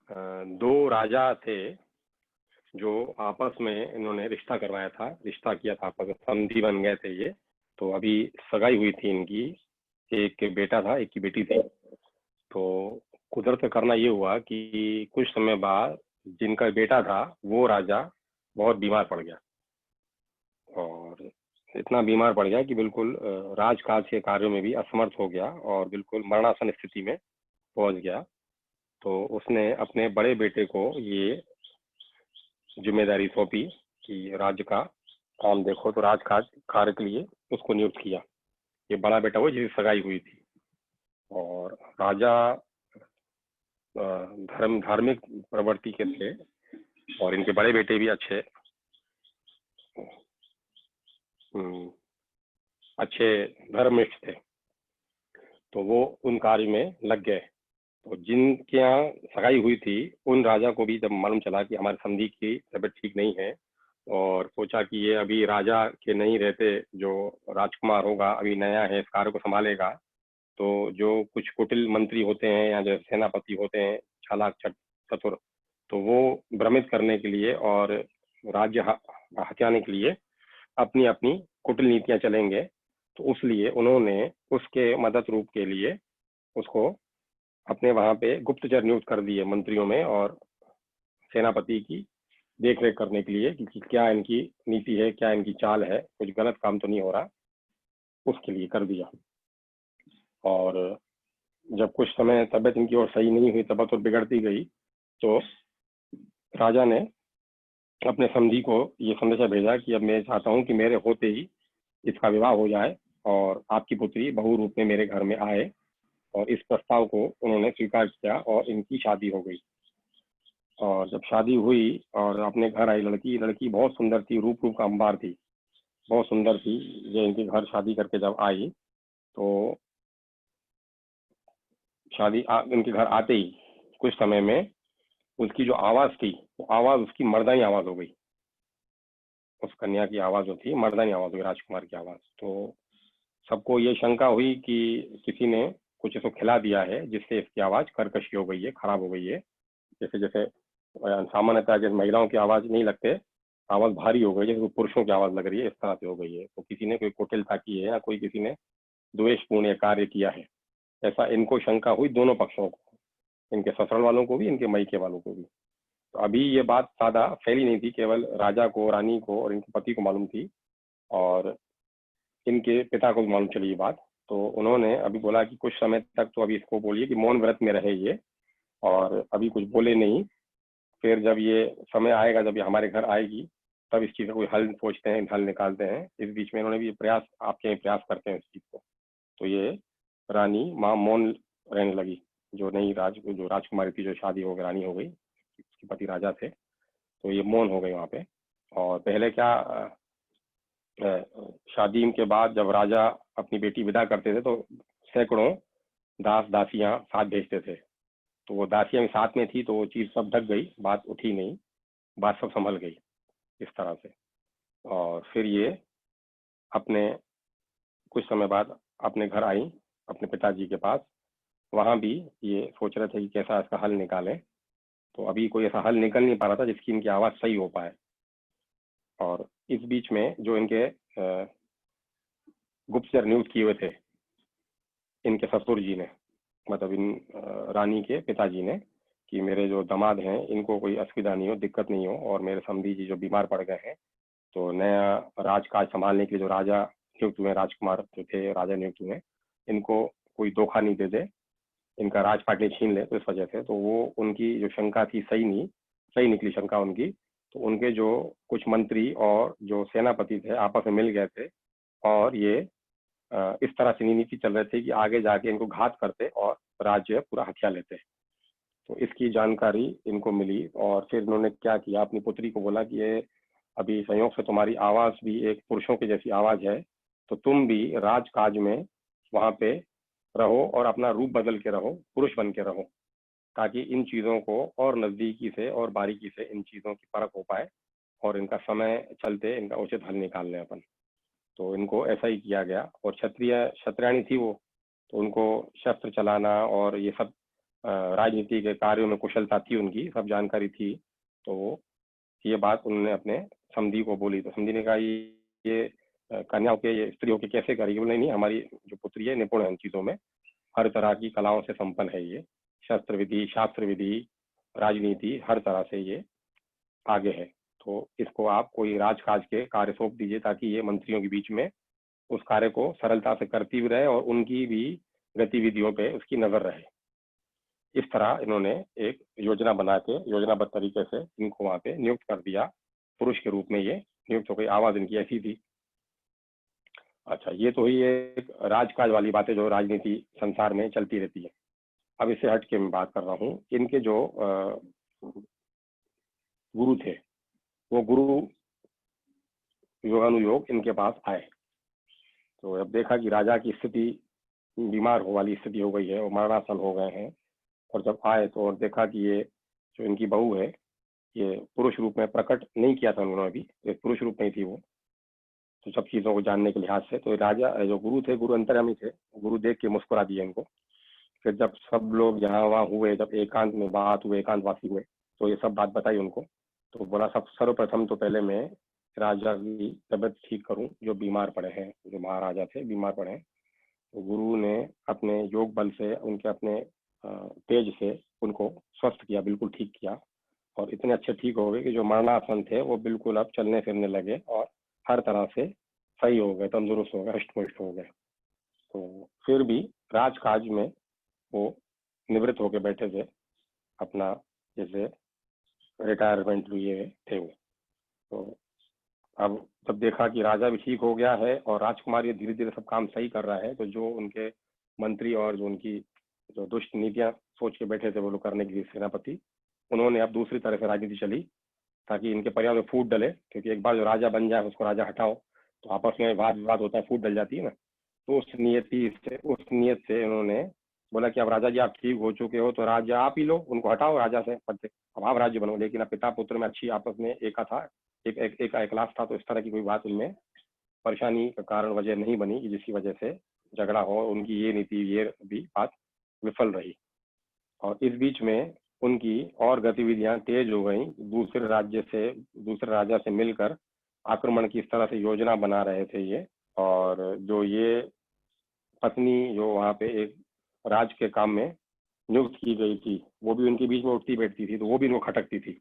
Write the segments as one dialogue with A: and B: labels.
A: दो राजा थे जो आपस में इन्होंने रिश्ता करवाया था, रिश्ता किया था, आपस में संधि बन गए थे ये। तो अभी सगाई हुई थी इनकी, एक बेटा था, एक की बेटी थी। तो कुदरत का करना ये हुआ कि कुछ समय बाद जिनका बेटा था वो राजा बहुत बीमार पड़ गया, और इतना बीमार पड़ गया कि बिल्कुल राजकाज के कार्यों में भी असमर्थ हो गया और बिल्कुल मरणासन स्थिति में पहुंच गया। तो उसने अपने बड़े बेटे को ये जिम्मेदारी सौंपी कि राज्य का काम देखो, तो राजकाज कार्य के लिए उसको नियुक्त किया। ये बड़ा बेटा वो जिसकी सगाई हुई थी, और राजा धार्मिक प्रवृत्ति के थे, और इनके बड़े बेटे भी अच्छे धर्मनिष्ठ थे। तो वो उन कार्य में लग गए। तो जिनके यहाँ सगाई हुई थी उन राजा को भी जब मालूम चला कि हमारे समधी की तबीयत ठीक नहीं है, और सोचा कि ये अभी राजा के नहीं रहते, जो राजकुमार होगा अभी नया है, इस कार्य को संभालेगा, तो जो कुछ कुटिल मंत्री होते हैं या जो सेनापति होते हैं, चालाक चतुर, तो वो भ्रमित करने के लिए और राज्य हथियाने के लिए अपनी अपनी कुटिल नीतियां चलेंगे। तो उसलिए उन्होंने उसके मदद रूप के लिए उसको अपने वहां पे गुप्तचर नियुक्त कर दिए मंत्रियों में, और सेनापति की देख रेख करने के लिए कि क्या इनकी नीति है, क्या इनकी चाल है, कुछ गलत काम तो नहीं हो रहा, उसके लिए कर दिया। और जब कुछ समय तबीयत इनकी और सही नहीं हुई, तबीयत और बिगड़ती गई, तो राजा ने अपने समधी को ये संदेशा भेजा कि अब मैं चाहता हूँ कि मेरे होते ही इसका विवाह हो जाए और आपकी पुत्री बहू रूप में मेरे घर में आए। और इस प्रस्ताव को उन्होंने स्वीकार किया और इनकी शादी हो गई। और जब शादी हुई और अपने घर आई लड़की बहुत सुंदर थी, रूप का अंबार थी, बहुत सुंदर थी। जो इनके घर शादी करके जब आई, तो इनके घर आते ही कुछ समय में उसकी जो आवाज थी, वो आवाज उसकी मर्दानी आवाज हो गई। उस कन्या की आवाज जो थी मर्दानी आवाज हो गई, राजकुमार की आवाज। तो सबको ये शंका हुई कि किसी ने कुछ इसको खिला दिया है जिससे इसकी आवाज कर्कशी हो गई है, खराब हो गई है। जैसे जैसे सामान्यतः जैसे महिलाओं की आवाज नहीं लगते, आवाज भारी हो गई, जैसे पुरुषों की आवाज लग रही है, इस तरह से हो गई है। तो किसी ने कोई कुटिलता की है या कोई किसी ने द्वेषपूर्ण कार्य किया है, ऐसा इनको शंका हुई, दोनों पक्षों को, इनके ससुराल वालों को भी, इनके मायके वालों को भी। तो अभी ये बात सादा फैली नहीं थी, केवल राजा को, रानी को और इनके पति को मालूम थी, और इनके पिता को भी मालूम चली ये बात। तो उन्होंने अभी बोला कि कुछ समय तक तो अभी इसको बोलिए कि मौन व्रत में रहे ये, और अभी कुछ बोले नहीं। फिर जब ये समय आएगा, जब ये हमारे घर आएगी, तब इस चीज का कोई हल सोचते हैं, हल निकालते हैं। इस बीच में इन्होंने भी प्रयास, आपके प्रयास करते हैं इस चीज को। तो ये रानी माँ मौन रहने लगी, जो राजकुमारी थी, जो शादी हो गई, रानी हो गई, उसके पति राजा थे, तो ये मौन हो गई वहां पे। और पहले क्या, शादी के बाद जब राजा अपनी बेटी विदा करते थे तो सैकड़ों दास दासियां साथ भेजते थे। तो वो दासियां भी साथ में थी, तो वो चीज सब ढक गई, बात उठी नहीं, बात सब संभल गई इस तरह से। और फिर ये अपने कुछ समय बाद अपने घर आई, अपने पिताजी के पास। वहां भी ये सोच रहे थे कि कैसा इसका हल निकालें। तो अभी कोई ऐसा हल निकल नहीं पा रहा था जिसकी इनकी आवाज सही हो पाए। और इस बीच में जो इनके गुप्तचर नियुक्त किए हुए थे इनके ससुर जी ने, मतलब इन रानी के पिताजी ने, कि मेरे जो दामाद हैं इनको कोई असुविधा नहीं हो, दिक्कत नहीं हो, और मेरे समधी जी जो बीमार पड़ गए हैं, तो नया राजकाज संभालने के लिए जो राजा नियुक्त हुए, राजकुमार जो थे राजा नियुक्त हुए, इनको कोई धोखा नहीं दे दे, इनका राजपाट नहीं छीन ले। तो इस वजह से तो वो उनकी जो शंका थी सही निकली शंका उनकी। तो उनके जो कुछ मंत्री और जो सेनापति थे आपस में मिल गए थे, और ये इस तरह से नीति चल रहे थे कि आगे जाके इनको घात करते और राज्य पूरा हथिया लेते। तो इसकी जानकारी इनको मिली, और फिर इन्होंने क्या किया, अपनी पुत्री को बोला कि ये अभी संयोग से तुम्हारी आवाज भी एक पुरुषों की जैसी आवाज है, तो तुम भी राजकाज में वहां पे रहो और अपना रूप बदल के रहो, पुरुष बन के रहो, ताकि इन चीजों को और नजदीकी से और बारीकी से इन चीजों की परख हो पाए, और इनका समय चलते इनका उचित हल निकाल लें अपन। तो इनको ऐसा ही किया गया। और क्षत्रियाणी थी वो, तो उनको शस्त्र चलाना और ये सब राजनीति के कार्यों में कुशलता थी, उनकी सब जानकारी थी। तो ये बात उन्होंने अपने समधी को बोली। तो समधी ने कहा ये कन्याओं के, ये स्त्रियों के कैसे करेगी? बोले नहीं, हमारी जो पुत्री है निपुण है इन चीज़ों में, हर तरह की कलाओं से संपन्न है, ये शस्त्र विधि, शास्त्र विधि, राजनीति, हर तरह से ये आगे है। तो इसको आप कोई राजकाज के कार्य सौंप दीजिए ताकि ये मंत्रियों के बीच में उस कार्य को सरलता से करती भी रहे और उनकी भी गतिविधियों पे उसकी नजर रहे। इस तरह इन्होंने एक योजना बना के योजनाबद्ध तरीके से इनको वहां पे नियुक्त कर दिया। पुरुष के रूप में ये नियुक्त हो गई। आवाज इनकी ऐसी थी। अच्छा, ये तो ही एक राजकाज वाली बातें जो राजनीति संसार में चलती रहती है। अब इससे हट के मैं बात कर रहा हूँ, इनके जो गुरु थे, वो गुरु योगानुयोग इनके पास आए। तो अब देखा कि राजा की स्थिति बीमार हो वाली स्थिति हो गई है और मरणासन हो गए हैं। और जब आए तो और देखा कि ये जो इनकी बहू है, ये पुरुष रूप में प्रकट नहीं किया था उन्होंने, अभी एक पुरुष रूप में थी वो, तो सब चीज़ों को जानने के लिहाज से। तो राजा जो गुरु थे, गुरु अंतर्यामी थे, गुरु देख के मुस्कुरा दिए इनको। फिर जब सब लोग यहाँ वहाँ हुए, जब एकांत में बात हुए, एकांतवासी हुए, तो ये सब बात बताई उनको। तो बोला सब सर्वप्रथम तो पहले मैं राजा की तबीयत ठीक करूं, जो बीमार पड़े हैं, जो महाराजा थे बीमार पड़े हैं। तो गुरु ने अपने योग बल से, उनके अपने तेज से उनको स्वस्थ किया, बिल्कुल ठीक किया। और इतने अच्छे ठीक हो गए कि जो मरणासन थे वो बिल्कुल अब चलने फिरने लगे और हर तरह से सही हो गए, तंदुरुस्त हो गए, हष्टपुष्ट हो गए। तो फिर भी राजकाज में वो निवृत्त होकर बैठे थे, अपना जैसे रिटायरमेंट लिए थे वो। तो अब जब देखा कि राजा भी ठीक हो गया है और राजकुमार ये धीरे धीरे सब काम सही कर रहा है, तो जो उनके मंत्री और जो उनकी जो दुष्ट नीतियां सोच के बैठे थे वो लोग करने के लिए, सेनापति, उन्होंने अब दूसरी तरह से राजनीति चली ताकि इनके परिवार में फूट डले। क्योंकि एक बार जो राजा बन जाए, उसको राजा हटाओ तो आपस में वाद विवाद होता है, फूट डल जाती है ना। तो उस नियत से उन्होंने बोला कि अब राजा जी आप ठीक हो चुके हो तो राज्य आप ही लो, उनको हटाओ राजा से पद से, अब आप राज्य बनो। लेकिन अब पिता पुत्र में अच्छी आपस में एका था, एक इखलास था। तो इस तरह की कोई बात उनमें परेशानी का कारण वजह नहीं बनी कि जिसकी वजह से झगड़ा हो। उनकी ये नीति, ये भी बात विफल रही। और इस बीच में उनकी और गतिविधियां तेज हो गई। दूसरे राजा से मिलकर आक्रमण की इस तरह से योजना बना रहे थे ये। और जो ये पत्नी जो वहां पे एक राज के काम में नियुक्त की गई थी, वो भी उनके बीच में उठती बैठती थी, तो वो भी इनको खटकती थी।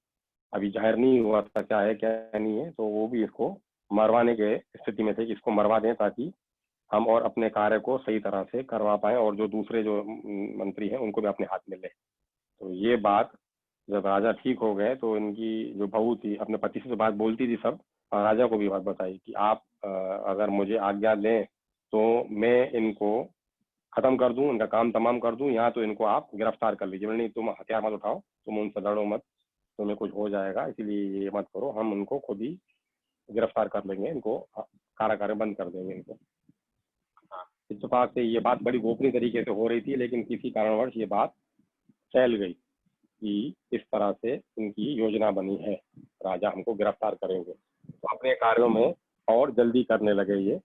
A: अभी जाहिर नहीं हुआ था क्या है क्या नहीं है, तो वो भी इसको मरवाने के स्थिति में थे कि इसको मरवा दें ताकि हम और अपने कार्य को सही तरह से करवा पाए और जो दूसरे जो मंत्री हैं उनको भी अपने हाथ में ले। तो ये बात जब राजा ठीक हो गए तो इनकी जो बहू थी अपने पति से तो बात बोलती थी सब, और राजा को भी बात बताई कि आप अगर मुझे आज्ञा दें तो मैं इनको खत्म कर दूं, इनका काम तमाम कर दूं, या तो इनको आप गिरफ्तार कर लीजिए। नहीं, तुम हथियार मत उठाओ, तुम उनसे लड़ो मत, तुम्हें कुछ हो जाएगा, इसलिए ये मत करो, हम उनको खुद ही गिरफ्तार कर लेंगे, इनको कारागार बंद कर देंगे इनको। इत्तेफाक से ये बात बड़ी गोपनीय तरीके से हो रही थी, लेकिन किसी कारणवश ये बात फैल गई कि इस तरह से इनकी योजना बनी है, राजा हमको गिरफ्तार करेंगे। तो अपने कार्यों में और जल्दी करने लगे ये।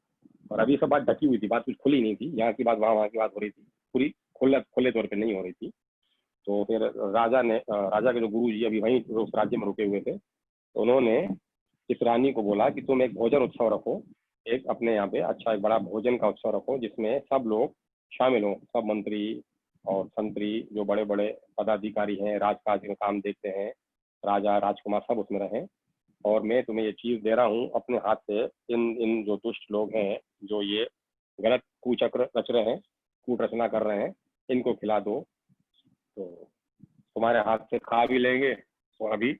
A: और अभी सब बात ढकी हुई थी, बात कुछ खुली नहीं थी, यहाँ की बात वहाँ की बात हो रही थी, पूरी खुले तौर पे नहीं हो रही थी। तो फिर राजा के जो गुरु जी अभी वहीं उस राज्य में रुके हुए थे, तो उन्होंने इस रानी को बोला कि तुम एक भोजन उत्सव रखो, एक अपने यहाँ पे अच्छा एक बड़ा भोजन का उत्सव रखो जिसमें सब लोग शामिल हों, सब मंत्री और संतरी, जो बड़े बड़े पदाधिकारी हैं, राजकाज के काम देखते हैं, राजा राजकुमार सब उसमें रहें। और मैं तुम्हें ये चीज दे रहा हूँ अपने हाथ से, इन इन जो दुष्ट लोग हैं, जो ये गलत कुचक्र रच रहे हैं, कूट रचना कर रहे हैं, इनको खिला दो तो तुम्हारे हाथ से खा भी लेंगे। तो अभी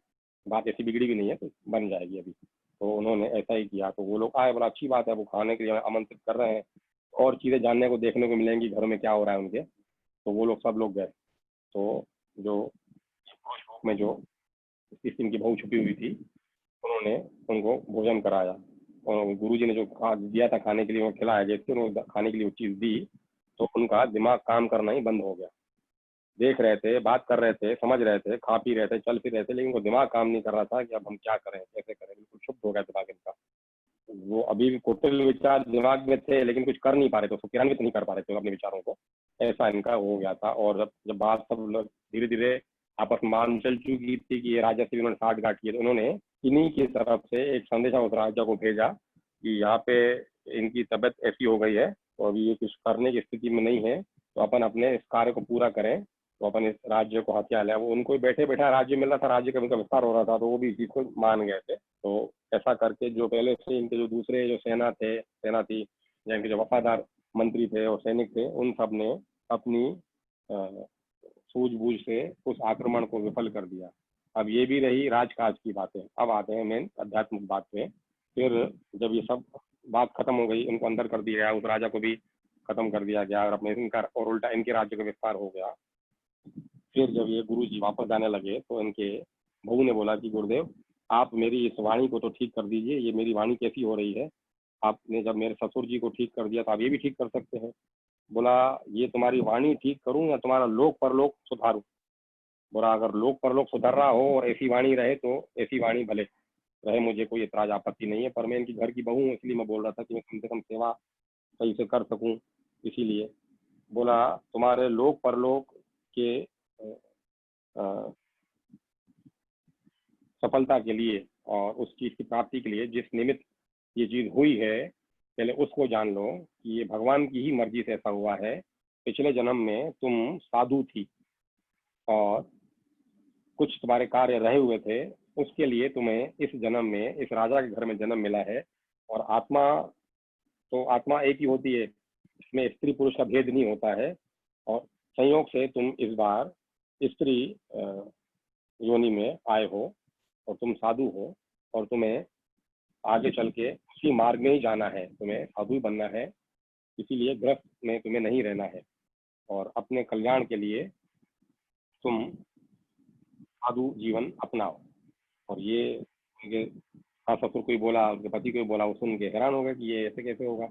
A: बात ऐसी बिगड़ी भी नहीं है, तो बन जाएगी अभी। तो उन्होंने ऐसा ही किया। तो वो लोग आए, बड़ा अच्छी बात है, वो खाने के लिए आमंत्रित कर रहे हैं और चीजें जानने को देखने को मिलेंगी घरों में क्या हो रहा है उनके। तो वो लोग सब लोग गए। तो जो में जो इस इनकी बहू छुपी हुई थी, उन्होंने उनको भोजन कराया और गुरुजी ने जो दिया था खाने के लिए वो खिलाया। जैसे उन्होंने खाने के लिए वो चीज दी तो उनका दिमाग काम करना ही बंद हो गया। देख रहे थे, बात कर रहे थे, समझ रहे थे, खा पी रहे थे, चल फिर रहे थे, लेकिन उनको दिमाग काम नहीं कर रहा था कि अब हम क्या करें, कैसे करें। बिल्कुल क्षुब्ध हो गया दिमाग इनका। वो अभी भी कुटिल विचार दिमाग में थे लेकिन कुछ कर नहीं पा रहे थे, उसको क्रियान्वित नहीं कर पा रहे थे अपने विचारों को। ऐसा इनका हो गया था। और जब जब बात सब लोग धीरे धीरे आपस में मान चल चुकी थी कि ये राजा से उन्होंने साठ गांठ की, तो उन्होंने इन्हीं की तरफ से एक संदेशा उस राजा को भेजा कि यहाँ पे इनकी तबीयत ऐसी हो गई है, तो अभी ये कुछ करने की स्थिति में नहीं है, तो अपन अपने इस कार्य को पूरा करें, तो अपन इस राज्य को हथिया लें। वो उनको बैठे बैठा राज्य मिल रहा था, राज्य का उनका विस्तार हो रहा था, तो वो भी इस चीज को मान गए थे। तो ऐसा करके जो पहले से इनके जो दूसरे जो सेना थी, या इनके जो वफादार मंत्री थे और सैनिक थे, उन सब ने अपनी सूझबूझ से उस आक्रमण को विफल कर दिया। अब ये भी रही राजकाज की बातें। अब आते हैं मेन आध्यात्मिक बात पे। फिर जब ये सब बात खत्म हो गई, उनको अंदर कर दिया गया, उस राजा को भी खत्म कर दिया गया, और अपने इनका और उल्टा इनके राज्य का विस्तार हो गया। फिर जब ये गुरु जी वापस जाने लगे, तो इनके बहू ने बोला कि गुरुदेव, आप मेरी इस वाणी को तो ठीक कर दीजिए, ये मेरी वाणी कैसी हो रही है, आपने जब मेरे ससुर जी को ठीक कर दिया तो आप ये भी ठीक कर सकते हैं। बोला, ये तुम्हारी वाणी ठीक करूं या तुम्हारा लोक परलोक सुधारूं? बोला, अगर लोक परलोक सुधर रहा हो और ऐसी वाणी रहे तो ऐसी वाणी भले रहे, मुझे कोई इतराज आपत्ति नहीं है, पर मैं इनकी घर की बहू हूँ, इसलिए मैं बोल रहा था कि मैं कम से कम सेवा सही से कर सकूं, इसीलिए। बोला, तुम्हारे लोक परलोक के सफलता के लिए और उस चीज की प्राप्ति के लिए जिस निमित्त ये चीज हुई है, पहले उसको जान लो कि ये भगवान की ही मर्जी से ऐसा हुआ है। पिछले जन्म में तुम साधु थी और कुछ तुम्हारे कार्य रहे हुए थे, उसके लिए तुम्हें इस जन्म में इस राजा के घर में जन्म मिला है। और आत्मा तो आत्मा एक ही होती है, इसमें स्त्री पुरुष का भेद नहीं होता है। और संयोग से तुम इस बार स्त्री योनि में आए हो और तुम साधु हो, और तुम्हें आगे चल के उसी मार्ग में ही जाना है, तुम्हें साधु बनना है, इसीलिए गृहस्थ में तुम्हें नहीं रहना है। और अपने कल्याण के लिए तुम साधु जीवन अपनाओ। और ये उनके सास ससुर को ही बोला, उनके पति को ही बोला, वो सुन के हैरान हो गए कि ये ऐसे कैसे होगा।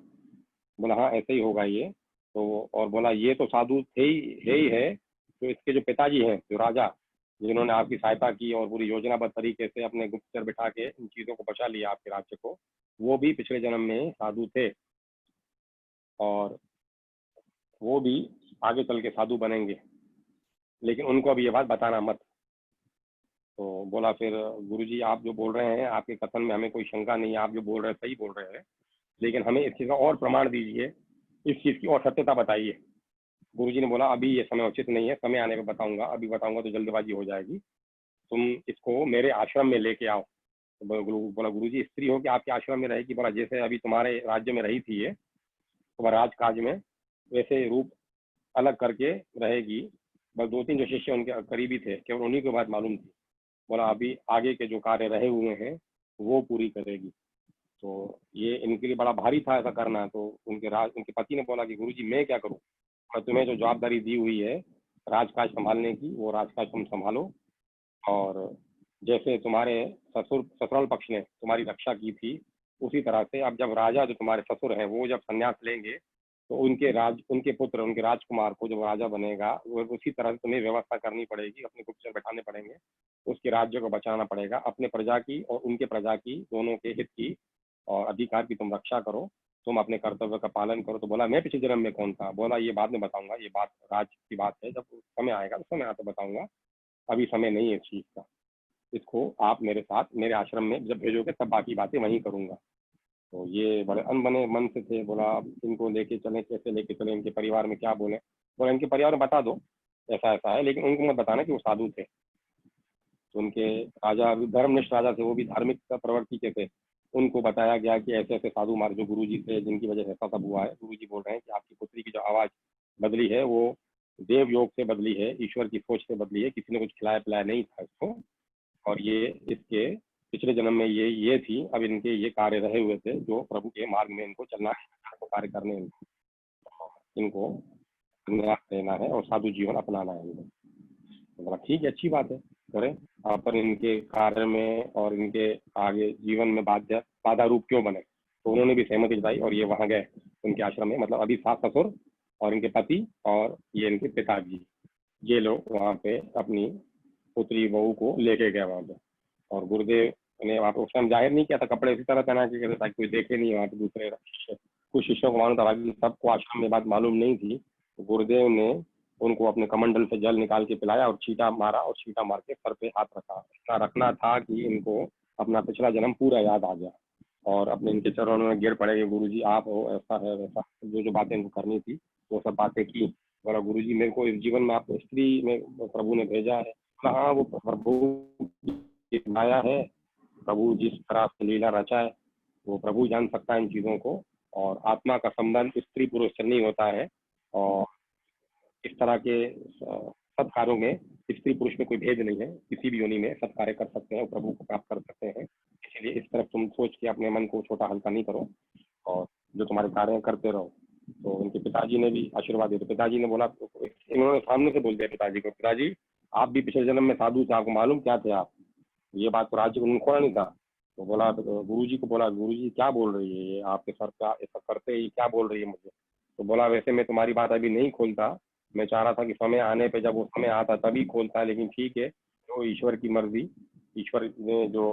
A: बोला, हाँ ऐसे ही होगा ये तो। और बोला, ये तो साधु है ही है, तो इसके जो पिताजी हैं, जो राजा, जिन्होंने आपकी सहायता की और पूरी योजनाबद्ध तरीके से अपने गुप्तचर बिठा के इन चीजों को बचा लिया आपके राज्य को, वो भी पिछले जन्म में साधु थे, और वो भी आगे चल के साधु बनेंगे, लेकिन उनको अभी ये बात बताना मत। तो बोला, फिर गुरुजी आप जो बोल रहे हैं, आपके कथन में हमें कोई शंका नहीं है, आप जो बोल रहे हैं सही बोल रहे हैं, लेकिन हमें इस चीज का और प्रमाण दीजिए, इस चीज की और सत्यता बताइए। गुरुजी ने बोला, अभी ये समय उचित नहीं है, समय आने पर बताऊंगा, अभी बताऊंगा तो जल्दबाजी हो जाएगी, तुम इसको मेरे आश्रम में लेके आओ। तो बोला, गुरुजी स्त्री हो कि आपके आश्रम में रहेगी? बोला, जैसे अभी तुम्हारे राज्य में रही थी ये, तो राजकाज में वैसे रूप अलग करके रहेगी। बस दो तीन जो शिष्य उनके करीबी थे, केवल उन्हीं को बात मालूम थी। बोला, अभी आगे के जो कार्य रहे हुए हैं वो पूरी करेगी। तो ये इनके लिए बड़ा भारी था ऐसा करना। तो उनके पति ने बोला कि गुरुजी मैं क्या करूं? और तुम्हें जो जवाबदारी दी हुई है राजकाज संभालने की, वो राजकाज तुम संभालो। और जैसे तुम्हारे ससुराल पक्ष ने तुम्हारी रक्षा की थी, उसी तरह से अब जब राजा जो तुम्हारे ससुर हैं वो जब संन्यास लेंगे, तो उनके पुत्र, उनके राजकुमार को जब राजा बनेगा, वो उसी तरह से तुम्हें व्यवस्था करनी पड़ेगी, अपने गुप्तचर बैठाने पड़ेंगे, उसके राज्य को बचाना पड़ेगा, अपने प्रजा की और उनके प्रजा की, दोनों के हित की और अधिकार की तुम रक्षा करो, तुम अपने कर्तव्य का पालन करो। तो बोला, मैं पिछले जन्म में कौन था? बोला, ये बाद में बताऊंगा, ये बात राज की बात है, जब समय आएगा तो समय आते बताऊंगा, अभी समय नहीं है इस चीज का। इसको आप मेरे साथ मेरे आश्रम में जब भेजोगे तब बाकी बातें वहीं करूंगा। तो ये बड़े अनबने मन से थे। बोला, अब इनको लेके चले, कैसे लेके चले, इनके परिवार में क्या बोले? बोला, इनके परिवार में बता दो ऐसा ऐसा है, लेकिन उनको मत बताना कि वो साधु थे। तो उनके राजा धर्मनिष्ठ राजा थे, वो भी धार्मिक प्रवृत्ति के थे। उनको बताया गया कि ऐसे ऐसे साधु हमारे जो गुरु जी थे, जिनकी वजह से ऐसा सब हुआ है। गुरु जी बोल रहे हैं कि आपकी पुत्री की जो आवाज बदली है वो देव योग से बदली है, ईश्वर की सोच से बदली है, किसी ने कुछ खिलाया पिलाया नहीं था इसको, और ये इसके पिछले जन्म में ये थी, अब इनके ये कार्य रहे हुए थे जो प्रभु के मार्ग में इनको चलना है, तो कार्य करने इनको संन्यास लेना है और साधु जीवन अपनाना है इनको। तो बोला, ठीक है, अच्छी बात है, करें, पर इनके कार्य में और इनके आगे जीवन में बाधा रूप क्यों बने? तो उन्होंने भी सहमति जताई और ये वहां गए उनके आश्रम में। मतलब अभी सास ससुर और इनके पति और ये इनके पिताजी, ये लोग वहां पे अपनी पुत्री बहू को लेके गए वहां पे। और गुरुदेव ने वहां पे उस टाइम जाहिर नहीं किया था, कपड़े इसी तरह पहना के ताकि कोई देखे नहीं वहां पे। दूसरे कुछ शिष्यों को मालूम था, बाकी सबको आश्रम में बात मालूम नहीं थी। तो गुरुदेव ने उनको अपने कमंडल से जल निकाल के पिलाया और छींटा मारा और छींटा मार के सर पे हाथ रखा। ऐसा रखना था कि इनको अपना पिछला जन्म पूरा याद आ गया और अपने इनके चरणों में गिर पड़े कि गुरुजी आप हो, ऐसा है वैसा, जो जो बातें इनको करनी थी वो सब बातें की। बोला गुरुजी मेरे को इस जीवन में आपको स्त्री में प्रभु ने भेजा है। हाँ वो प्रभु की माया है, प्रभु जिस तरह से लीला रचा है वो प्रभु जान सकता है इन चीज़ों को। और आत्मा का संबंध स्त्री पुरुष से नहीं होता है और इस तरह के सब कार्यों में स्त्री पुरुष में कोई भेद नहीं है, किसी भी योनि में सब कार्य कर सकते हैं, प्रभु को प्राप्त कर सकते हैं। इसलिए इस तरफ तुम सोच के अपने मन को छोटा हल्का नहीं करो और जो तुम्हारे कार्य करते रहो। तो उनके पिताजी ने भी आशीर्वाद दिया। तो पिताजी ने बोला, इन्होंने सामने से बोल दिया पिताजी को, पिताजी आप भी पिछले जन्म में साधु थे, आपको मालूम क्या थे आप? ये बात तो राज्य को उन्होंने खोला नहीं था। तो बोला गुरु जी को, बोला गुरु जी क्या बोल रही है ये, आपके सर का ऐसा करते ही क्या बोल रही है मुझे? तो बोला वैसे मैं तुम्हारी बात अभी नहीं खोलता, मैं चाह रहा था कि समय आने पे जब वो समय आता तभी खोलता, लेकिन ठीक है जो ईश्वर की मर्जी, ईश्वर ने जो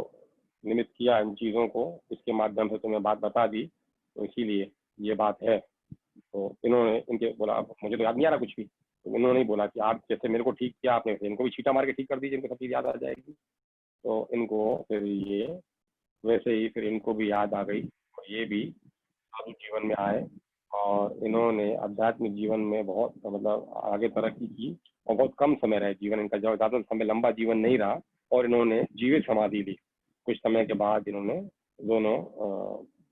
A: निमित्त किया इन चीज़ों को, इसके माध्यम से तुम्हें बात बता दी, तो इसीलिए ये बात है। तो इन्होंने इनके बोला मुझे तो याद नहीं आ रहा कुछ भी। तो इन्होंने बोला कि आप जैसे मेरे को ठीक किया आपने, इनको भी छीटा मार के ठीक कर दीजिए, इनको सब चीज़ याद आ जाएगी। तो इनको फिर ये वैसे ही फिर इनको भी याद आ गई और ये भी साधु जीवन में आए और इन्होंने आध्यात्मिक जीवन में बहुत मतलब आगे तरक्की की और बहुत कम समय रहे जीवन इनका, ज़्यादा समय लंबा जीवन नहीं रहा और इन्होंने जीवित समाधि ली। कुछ समय के बाद इन्होंने दोनों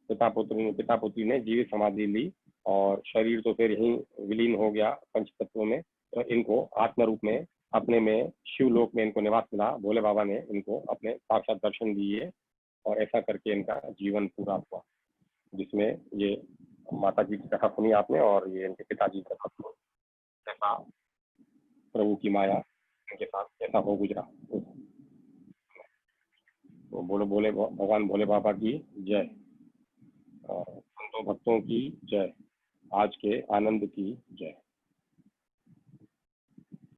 A: पिता पुत्री ने जीवित समाधि ली और शरीर तो फिर यहीं विलीन हो गया पंच तत्वों में। तो इनको आत्म रूप में अपने में शिवलोक में इनको निवास मिला। भोले बाबा ने इनको अपने साक्षात दर्शन दिए और ऐसा करके इनका जीवन पूरा हुआ, जिसमें ये माता जी की कथा सुनी आपने और ये इनके पिताजी की कथा सुनी, ऐसा प्रभु की माया इनके साथ कैसा हो गुजरा। तो बोले बोले भगवान भोले बाबा की जय, संतों भक्तों की जय, आज के आनंद की जय।